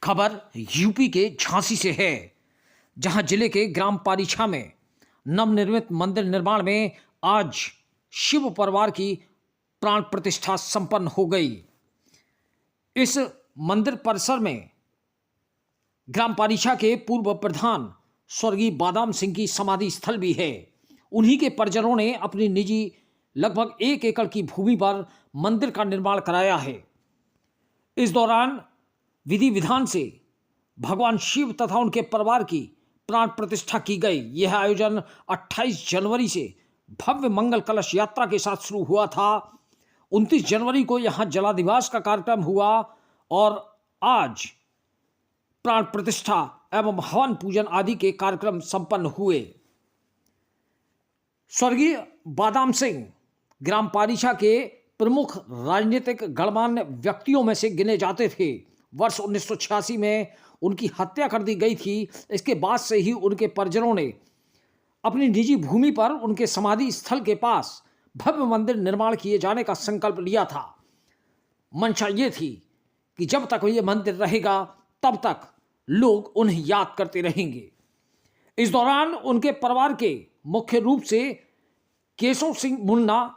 खबर यूपी के झांसी से है, जहां जिले के ग्राम पारीछा में नवनिर्मित मंदिर निर्माण में आज शिव परिवार की प्राण प्रतिष्ठा संपन्न हो गई। इस मंदिर परिसर में ग्राम पारीछा के पूर्व प्रधान स्वर्गीय बादाम सिंह की समाधि स्थल भी है। उन्हीं के परिजनों ने अपनी निजी लगभग 1 एकड़ की भूमि पर मंदिर का निर्माण कराया है। इस दौरान विधि विधान से भगवान शिव तथा उनके परिवार की प्राण प्रतिष्ठा की गई। यह आयोजन 28 जनवरी से भव्य मंगल कलश यात्रा के साथ शुरू हुआ था। 29 जनवरी को यहां जलाधिवास का कार्यक्रम हुआ और आज प्राण प्रतिष्ठा एवं हवन पूजन आदि के कार्यक्रम संपन्न हुए। स्वर्गीय बादाम सिंह ग्राम पारीछा के प्रमुख राजनीतिक गणमान्य व्यक्तियों में से गिने जाते थे। वर्ष 1986 में उनकी हत्या कर दी गई थी। इसके बाद से ही उनके परिजनों ने अपनी निजी भूमि पर उनके समाधि स्थल के पास भव्य मंदिर निर्माण किए जाने का संकल्प लिया था। मंशा ये थी कि जब तक ये मंदिर रहेगा तब तक लोग उन्हें याद करते रहेंगे। इस दौरान उनके परिवार के मुख्य रूप से केशव सिंह मुन्ना,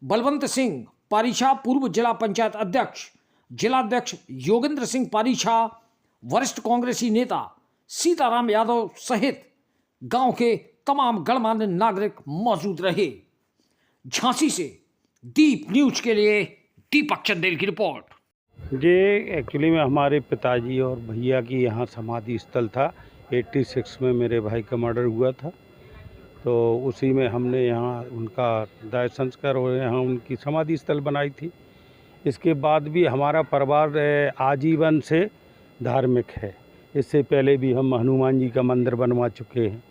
बलवंत सिंह पारीछा पूर्व जिला पंचायत अध्यक्ष, जिलाध्यक्ष योगेंद्र सिंह पारीछा, वरिष्ठ कांग्रेसी नेता सीताराम यादव सहित गांव के तमाम गणमान्य नागरिक मौजूद रहे। झांसी से दीप न्यूज के लिए दीपक चंदेल की रिपोर्ट। ये एक्चुअली में हमारे पिताजी और भैया की यहाँ समाधि स्थल था। 86 में मेरे भाई का मर्डर हुआ था, तो उसी में हमने यहाँ उनका दाह संस्कार और यहाँ उनकी समाधि स्थल बनाई थी। इसके बाद भी हमारा परिवार आजीवन से धार्मिक है। इससे पहले भी हम हनुमान जी का मंदिर बनवा चुके हैं,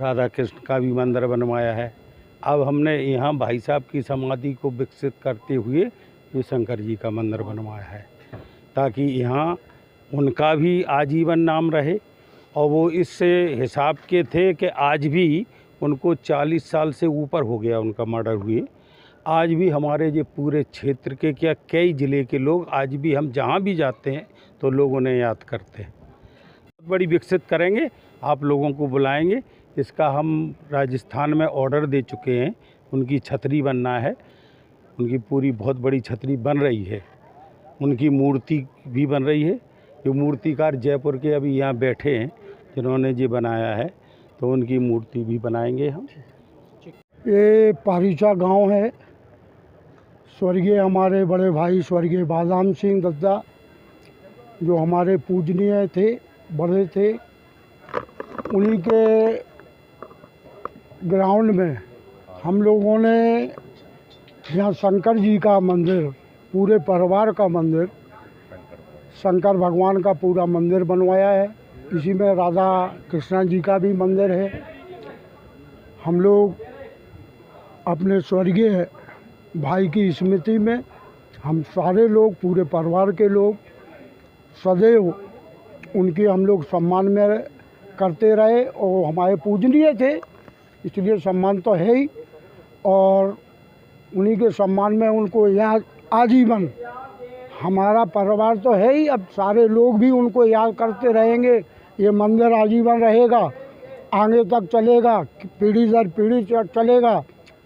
राधा कृष्ण का भी मंदिर बनवाया है। अब हमने यहाँ भाई साहब की समाधि को विकसित करते हुए ये शंकर जी का मंदिर बनवाया है, ताकि यहाँ उनका भी आजीवन नाम रहे। और वो इससे हिसाब के थे कि आज भी उनको 40 साल से ऊपर हो गया उनका मर्डर हुए। आज भी हमारे ये पूरे क्षेत्र के क्या कई ज़िले के लोग आज भी हम जहाँ भी जाते हैं तो लोग उन्हें याद करते हैं। बहुत बड़ी विकसित करेंगे, आप लोगों को बुलाएंगे। इसका हम राजस्थान में ऑर्डर दे चुके हैं। उनकी छतरी बनना है, उनकी पूरी बहुत बड़ी छतरी बन रही है। उनकी मूर्ति भी बन रही है। जो मूर्तिकार जयपुर के अभी यहाँ बैठे हैं जिन्होंने ये बनाया है, तो उनकी मूर्ति भी बनाएंगे हम। ये पारीछा गांव है। स्वर्गीय हमारे बड़े भाई स्वर्गीय बादाम सिंह दद्दा जो हमारे पूजनीय थे, बड़े थे, उन्हीं के ग्राउंड में हम लोगों ने यहाँ शंकर जी का मंदिर, पूरे परिवार का मंदिर, शंकर भगवान का पूरा मंदिर बनवाया है। इसी में राधा कृष्ण जी का भी मंदिर है। हम लोग अपने स्वर्गीय भाई की स्मृति में हम सारे लोग, पूरे परिवार के लोग सदैव उनकी हम लोग सम्मान में करते रहे। और हमारे पूजनीय थे, इसलिए सम्मान तो है ही, और उन्हीं के सम्मान में उनको याद आजीवन, हमारा परिवार तो है ही, अब सारे लोग भी उनको याद करते रहेंगे। ये मंदिर आजीवन रहेगा, आगे तक चलेगा, पीढ़ी दर पीढ़ी चलेगा,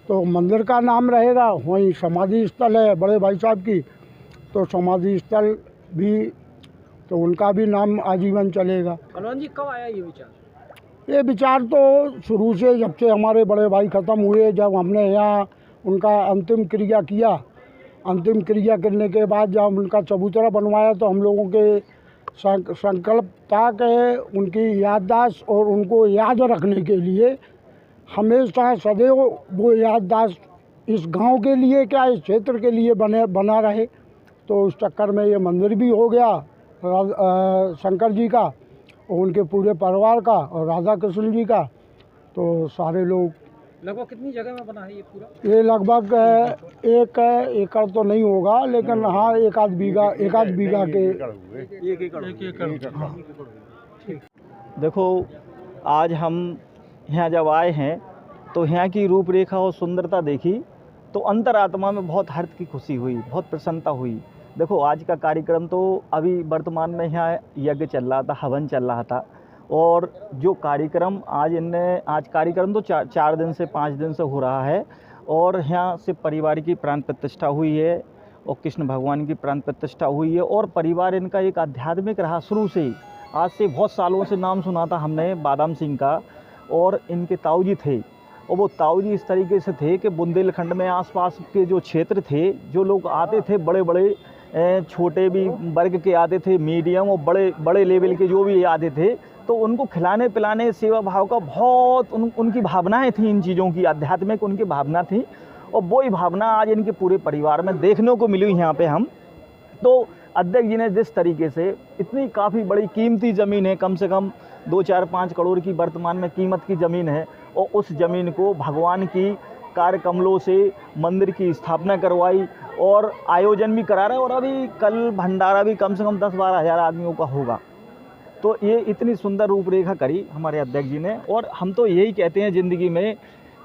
तो मंदिर का नाम रहेगा। वहीं समाधि स्थल है बड़े भाई साहब की, तो समाधि स्थल भी, तो उनका भी नाम आजीवन चलेगा। हनुमान जी कब आया ये विचार? ये विचार तो शुरू से, जब से हमारे बड़े भाई ख़त्म हुए, जब हमने यहाँ उनका अंतिम क्रिया किया, अंतिम क्रिया करने के बाद जब उनका चबूतरा बनवाया, तो हम लोगों के संकल्प था कि उनकी याददाश्त और उनको याद रखने के लिए हमेशा सदैव वो याददाश्त इस गांव के लिए, क्या इस क्षेत्र के लिए बना रहे। तो उस चक्कर में ये मंदिर भी हो गया शंकर जी का और उनके पूरे परिवार का और राधा कृष्ण जी का। तो सारे लोग, लगभग कितनी जगह में बना है ये पूरा? ये लगभग 1 एकड़ तो नहीं होगा, लेकिन हाँ 1 आध बीघा के 1 एकड़। हाँ। देखो, आज हम यहाँ जब आए हैं तो यहाँ की रूपरेखा और सुंदरता देखी तो अंतरात्मा में बहुत हर्ष की खुशी हुई, बहुत प्रसन्नता हुई। देखो आज का कार्यक्रम तो अभी वर्तमान में यहाँ यज्ञ चल रहा था, हवन चल रहा था, और जो कार्यक्रम आज कार्यक्रम तो 4 दिन से 5 दिन से हो रहा है, और यहाँ से परिवार की प्राण प्रतिष्ठा हुई है और कृष्ण भगवान की प्राण प्रतिष्ठा हुई है। और परिवार इनका एक आध्यात्मिक रहा शुरू से ही। आज से बहुत सालों से नाम सुना था हमने बादाम सिंह का, और इनके ताऊ जी थे, और वो ताऊ जी इस तरीके से थे कि बुंदेलखंड में आसपास के जो क्षेत्र थे, जो लोग आते थे, बड़े बड़े छोटे भी वर्ग के आते थे, मीडियम और बड़े बड़े लेवल के जो भी आते थे, तो उनको खिलाने पिलाने सेवा भाव का बहुत उनकी भावनाएं थी, इन चीज़ों की आध्यात्मिक उनकी भावना थी, और वही भावना आज इनके पूरे परिवार में देखने को मिली यहाँ पे हम। तो अध्यक्ष जी ने जिस तरीके से इतनी काफ़ी बड़ी कीमती ज़मीन है, कम से कम 2-4-5 करोड़ की वर्तमान में कीमत की ज़मीन है, और उस ज़मीन को भगवान की कार्य कमलों से मंदिर की स्थापना करवाई और आयोजन भी करा रहे हैं, और अभी कल भंडारा भी कम से कम 10-12 हज़ार आदमियों का होगा। तो ये इतनी सुंदर रूपरेखा करी हमारे अध्यक्ष जी ने, और हम तो यही कहते हैं ज़िंदगी में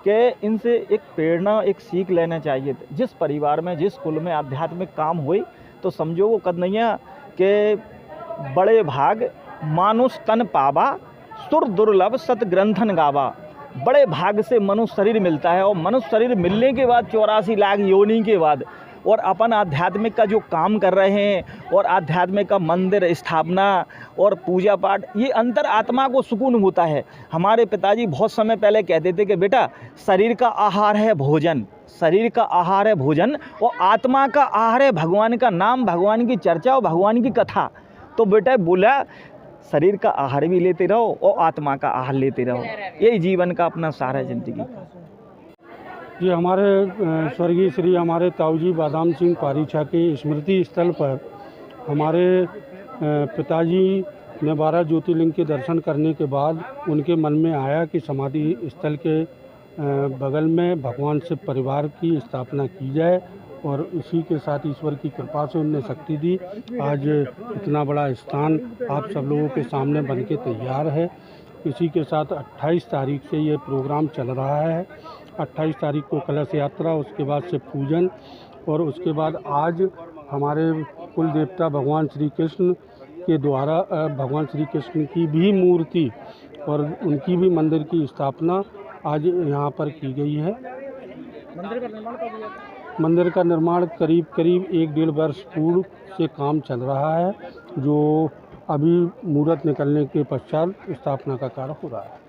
कि इनसे एक प्रेरणा, एक सीख लेना चाहिए। जिस परिवार में, जिस कुल में आध्यात्मिक काम हुई, तो समझो वो कदनैया के बड़े भाग मानुष तन पावा, सुर दुर्लभ सत ग्रंथन गावा। बड़े भाग से मनुष्य शरीर मिलता है, और मनुष्य शरीर मिलने के बाद 84 लाख योनि के बाद, और अपन आध्यात्मिक का जो काम कर रहे हैं, और आध्यात्मिक का मंदिर स्थापना और पूजा पाठ, ये अंतर आत्मा को सुकून होता है। हमारे पिताजी बहुत समय पहले कहते थे कि बेटा शरीर का आहार है भोजन, शरीर का आहार है भोजन, और आत्मा का आहार है भगवान का नाम, भगवान की चर्चा और भगवान की कथा। तो बेटा बोला शरीर का आहार भी लेते रहो और आत्मा का आहार लेते रहो, यही जीवन का अपना सार है जिंदगी का। ये हमारे स्वर्गीय श्री हमारे ताऊजी बादाम सिंह पारीछा के स्मृति स्थल पर हमारे पिताजी ने 12 ज्योतिर्लिंग के दर्शन करने के बाद उनके मन में आया कि समाधि स्थल के बगल में भगवान शिव परिवार की स्थापना की जाए, और इसी के साथ ईश्वर की कृपा से उनने शक्ति दी। आज इतना बड़ा स्थान आप सब लोगों के सामने बन के तैयार है। इसी के साथ 28 तारीख से ये प्रोग्राम चल रहा है। 28 तारीख को कलश यात्रा, उसके बाद से पूजन, और उसके बाद आज हमारे कुल देवता भगवान श्री कृष्ण के द्वारा भगवान श्री कृष्ण की भी मूर्ति और उनकी भी मंदिर की स्थापना आज यहाँ पर की गई है। मंदिर का निर्माण करीब 1-1.5 वर्ष पूर्व से काम चल रहा है, जो अभी मुहूर्त निकलने के पश्चात स्थापना का कार्य हो रहा है।